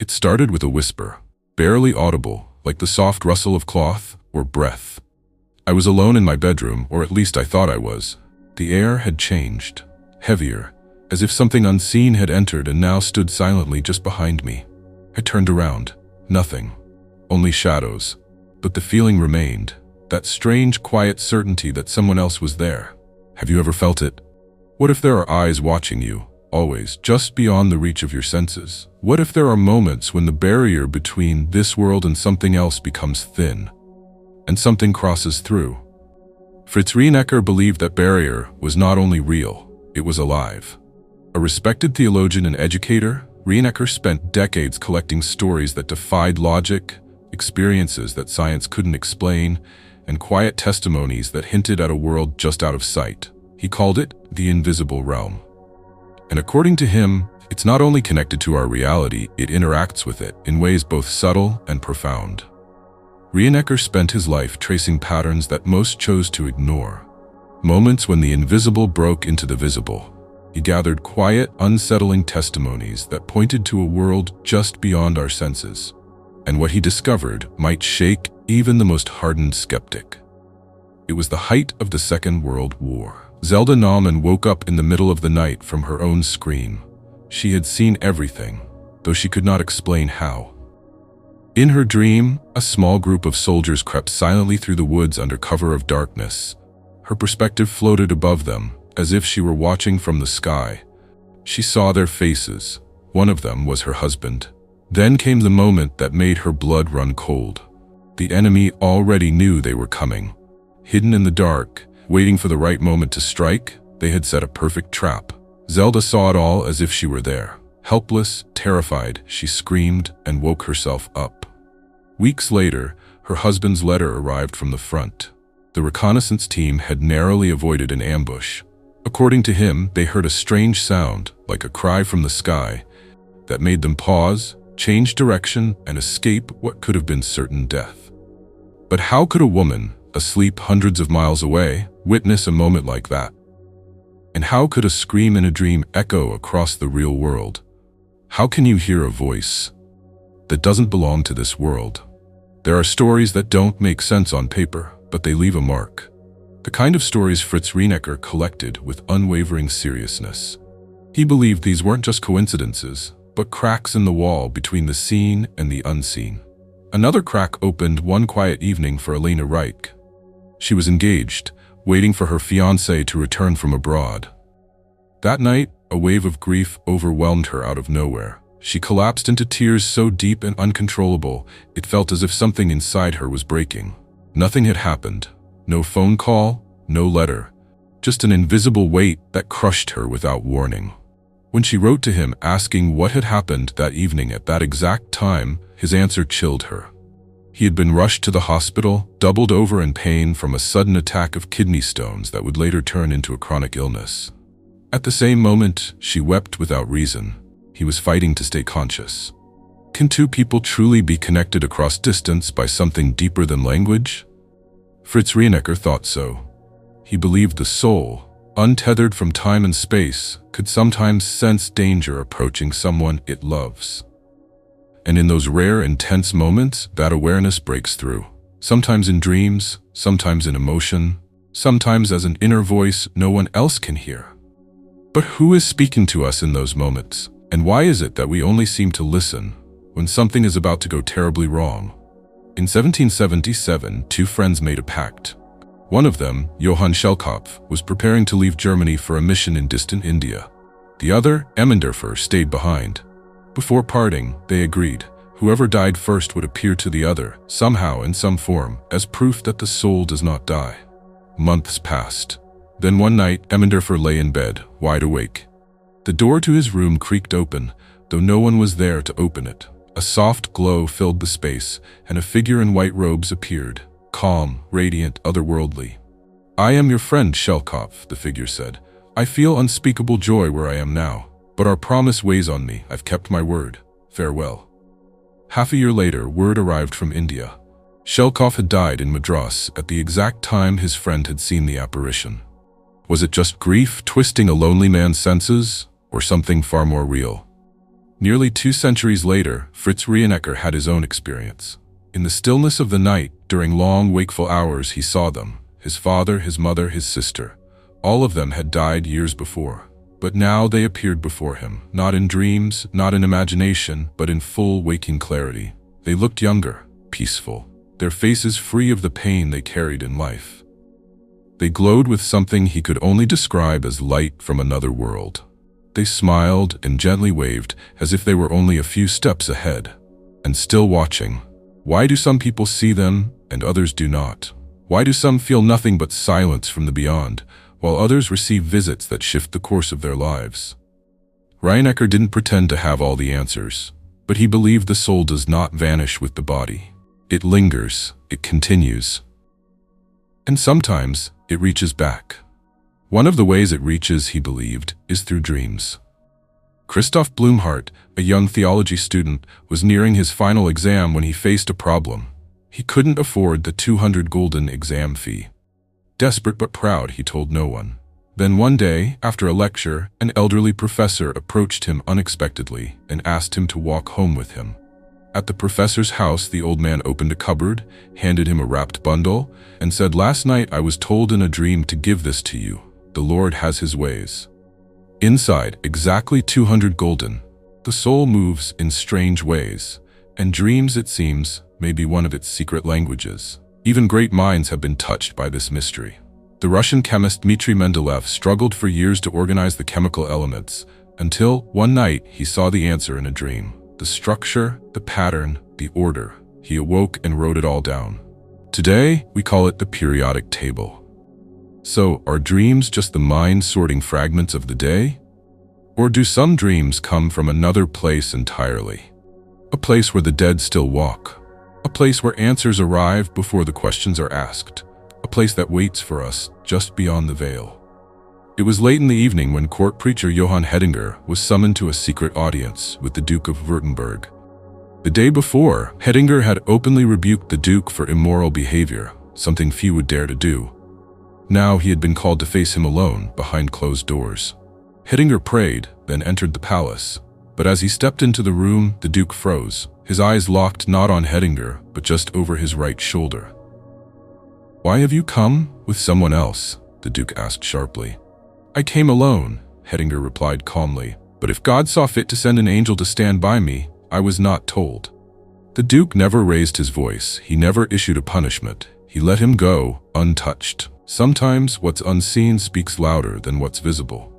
It started with a whisper, barely audible, like the soft rustle of cloth or breath. I was alone in my bedroom, or at least I thought I was. The air had changed, heavier, as if something unseen had entered and now stood silently just behind me. I turned around. Nothing. Only shadows. But the feeling remained, that strange, quiet certainty that someone else was there. Have you ever felt it? What if there are eyes watching you, always, just beyond the reach of your senses? What if there are moments when the barrier between this world and something else becomes thin, and something crosses through? Fritz Rienecker believed that barrier was not only real, it was alive. A respected theologian and educator, Rienecker spent decades collecting stories that defied logic, experiences that science couldn't explain, and quiet testimonies that hinted at a world just out of sight. He called it the invisible realm. And according to him, it's not only connected to our reality, it interacts with it in ways both subtle and profound. Rienecker spent his life tracing patterns that most chose to ignore. Moments when the invisible broke into the visible. He gathered quiet, unsettling testimonies that pointed to a world just beyond our senses. And what he discovered might shake even the most hardened skeptic. It was the height of the Second World War. Zelda Naumann woke up in the middle of the night from her own scream. She had seen everything, though she could not explain how. In her dream, a small group of soldiers crept silently through the woods under cover of darkness. Her perspective floated above them, as if she were watching from the sky. She saw their faces. One of them was her husband. Then came the moment that made her blood run cold. The enemy already knew they were coming. Hidden in the dark, waiting for the right moment to strike, they had set a perfect trap. Zelda saw it all as if she were there. Helpless, terrified, she screamed and woke herself up. Weeks later, her husband's letter arrived from the front. The reconnaissance team had narrowly avoided an ambush. According to him, they heard a strange sound, like a cry from the sky, that made them pause, change direction, and escape what could have been certain death. But how could a woman, asleep hundreds of miles away, witness a moment like that? And how could a scream in a dream echo across the real world? How can you hear a voice that doesn't belong to this world? There are stories that don't make sense on paper, but they leave a mark. The kind of stories Fritz Rienecker collected with unwavering seriousness. He believed these weren't just coincidences, but cracks in the wall between the seen and the unseen. Another crack opened one quiet evening for Elena Reich. She was engaged, waiting for her fiancé to return from abroad. That night, a wave of grief overwhelmed her out of nowhere. She collapsed into tears so deep and uncontrollable, it felt as if something inside her was breaking. Nothing had happened. No phone call, no letter. Just an invisible weight that crushed her without warning. When she wrote to him asking what had happened that evening at that exact time, his answer chilled her. He had been rushed to the hospital, doubled over in pain from a sudden attack of kidney stones that would later turn into a chronic illness. At the same moment, she wept without reason. He was fighting to stay conscious. Can two people truly be connected across distance by something deeper than language? Fritz Rienecker thought so. He believed the soul, untethered from time and space, could sometimes sense danger approaching someone it loves. And in those rare, intense moments, that awareness breaks through. Sometimes in dreams, sometimes in emotion, sometimes as an inner voice no one else can hear. But who is speaking to us in those moments? And why is it that we only seem to listen when something is about to go terribly wrong? In 1777, two friends made a pact. One of them, Johann Schellkopf, was preparing to leave Germany for a mission in distant India. The other, Emmendorfer, stayed behind. Before parting, they agreed, whoever died first would appear to the other, somehow in some form, as proof that the soul does not die. Months passed. Then one night, Emmendorfer lay in bed, wide awake. The door to his room creaked open, though no one was there to open it. A soft glow filled the space, and a figure in white robes appeared, calm, radiant, otherworldly. "I am your friend, Schellkopf," the figure said. "I feel unspeakable joy where I am now, but our promise weighs on me. I've kept my word. Farewell." Half a year later, word arrived from India. Schellkopf had died in Madras at the exact time his friend had seen the apparition. Was it just grief twisting a lonely man's senses, or something far more real? Nearly 2 centuries later, Fritz Rienecker had his own experience. In the stillness of the night, during long wakeful hours, he saw them. His father, his mother, his sister. All of them had died years before. But now they appeared before him, not in dreams, not in imagination, but in full waking clarity. They looked younger, peaceful, their faces free of the pain they carried in life. They glowed with something he could only describe as light from another world. They smiled and gently waved as if they were only a few steps ahead, and still watching. Why do some people see them and others do not? Why do some feel nothing but silence from the beyond, while others receive visits that shift the course of their lives? Rienecker didn't pretend to have all the answers, but he believed the soul does not vanish with the body. It lingers, it continues. And sometimes it reaches back. One of the ways it reaches, he believed, is through dreams. Christoph Blumhardt, a young theology student, was nearing his final exam when he faced a problem. He couldn't afford the 200 gulden exam fee. Desperate but proud, he told no one. Then one day, after a lecture, an elderly professor approached him unexpectedly and asked him to walk home with him. At the professor's house, the old man opened a cupboard, handed him a wrapped bundle, and said, "Last night I was told in a dream to give this to you. The Lord has his ways." Inside, exactly 200 gulden. The soul moves in strange ways, and dreams, it seems, may be one of its secret languages. Even great minds have been touched by this mystery. The Russian chemist Dmitry Mendeleev struggled for years to organize the chemical elements, until one night he saw the answer in a dream. The structure, the pattern, the order. He awoke and wrote it all down. Today, we call it the periodic table. So, are dreams just the mind sorting fragments of the day? Or do some dreams come from another place entirely? A place where the dead still walk. A place where answers arrive before the questions are asked. A place that waits for us just beyond the veil. It was late in the evening when court preacher Johann Hettinger was summoned to a secret audience with the Duke of Württemberg. The day before, Hettinger had openly rebuked the Duke for immoral behavior, something few would dare to do. Now he had been called to face him alone, behind closed doors. Hettinger prayed, then entered the palace. But as he stepped into the room, the Duke froze, his eyes locked not on Hettinger, but just over his right shoulder. "Why have you come with someone else?" the Duke asked sharply. "I came alone," Hettinger replied calmly, "but if God saw fit to send an angel to stand by me, I was not told." The Duke never raised his voice, he never issued a punishment, he let him go, untouched. Sometimes what's unseen speaks louder than what's visible.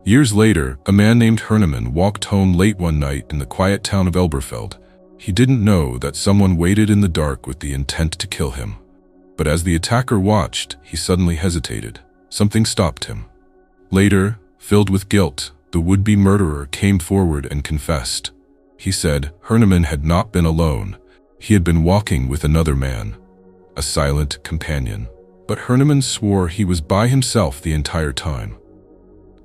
Years later, a man named Hernemann walked home late one night in the quiet town of Elberfeld. He didn't know that someone waited in the dark with the intent to kill him. But as the attacker watched, he suddenly hesitated. Something stopped him. Later, filled with guilt, the would-be murderer came forward and confessed. He said Hernemann had not been alone. He had been walking with another man, a silent companion. But Hernemann swore he was by himself the entire time.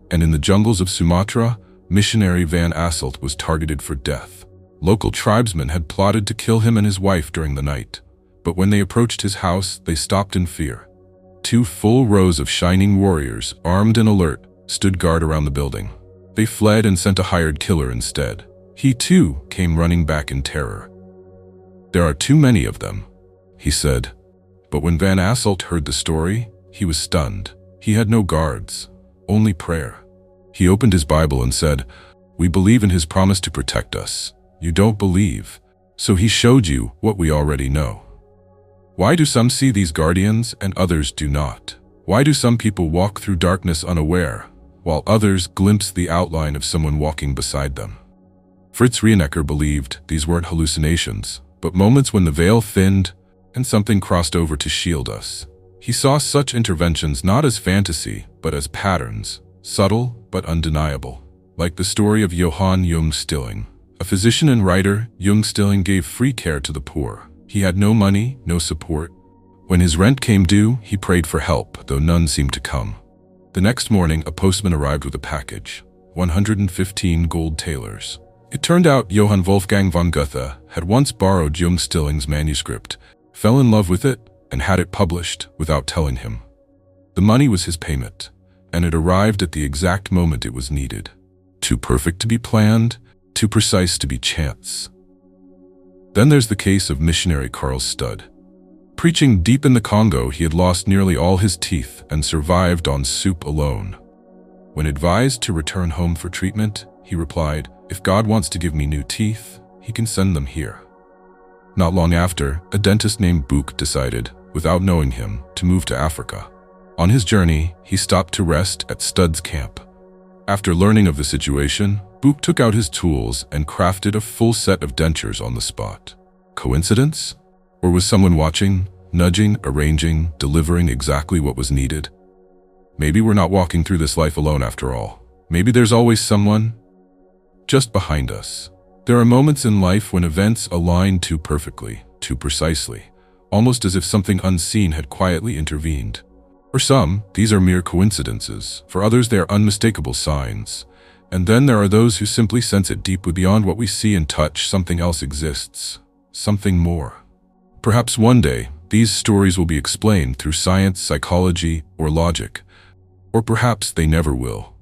And in the jungles of Sumatra, missionary Van Asselt was targeted for death. Local tribesmen had plotted to kill him and his wife during the night. But when they approached his house, they stopped in fear. 2 full rows of shining warriors, armed and alert, stood guard around the building. They fled and sent a hired killer instead. He too came running back in terror. "There are too many of them," he said. But when Van Asselt heard the story, he was stunned. He had no guards, only prayer. He opened his Bible and said, "We believe in his promise to protect us. You don't believe, so he showed you what we already know." Why do some see these guardians and others do not? Why do some people walk through darkness unaware, while others glimpse the outline of someone walking beside them? Fritz Rienecker believed these weren't hallucinations, but moments when the veil thinned and something crossed over to shield us. He saw such interventions not as fantasy, but as patterns, subtle but undeniable. Like the story of Johann Jung Stilling. A physician and writer, Jung Stilling gave free care to the poor. He had no money, no support. When his rent came due, he prayed for help, though none seemed to come. The next morning, a postman arrived with a package, 115 gold thalers. It turned out Johann Wolfgang von Goethe had once borrowed Jung Stilling's manuscript, fell in love with it, and had it published without telling him. The money was his payment, and it arrived at the exact moment it was needed. Too perfect to be planned, too precise to be chance. Then there's the case of missionary Carl Studd. Preaching deep in the Congo, he had lost nearly all his teeth and survived on soup alone. When advised to return home for treatment, he replied, "If God wants to give me new teeth, he can send them here." Not long after, a dentist named Book decided, without knowing him, to move to Africa. On his journey, he stopped to rest at Studd's camp. After learning of the situation, Book took out his tools and crafted a full set of dentures on the spot. Coincidence? Or was someone watching, nudging, arranging, delivering exactly what was needed? Maybe we're not walking through this life alone after all. Maybe there's always someone just behind us. There are moments in life when events align too perfectly, too precisely, almost as if something unseen had quietly intervened. For some, these are mere coincidences. For others, they are unmistakable signs. And then there are those who simply sense it deeply beyond what we see and touch. Something else exists. Something more. Perhaps one day, these stories will be explained through science, psychology, or logic. Or perhaps they never will.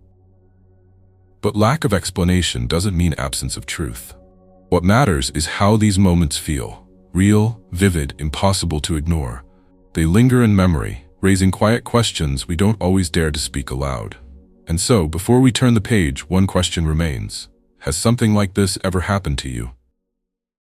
But lack of explanation doesn't mean absence of truth. What matters is how these moments feel. Real, vivid, impossible to ignore. They linger in memory, raising quiet questions we don't always dare to speak aloud. And so, before we turn the page, one question remains. Has something like this ever happened to you?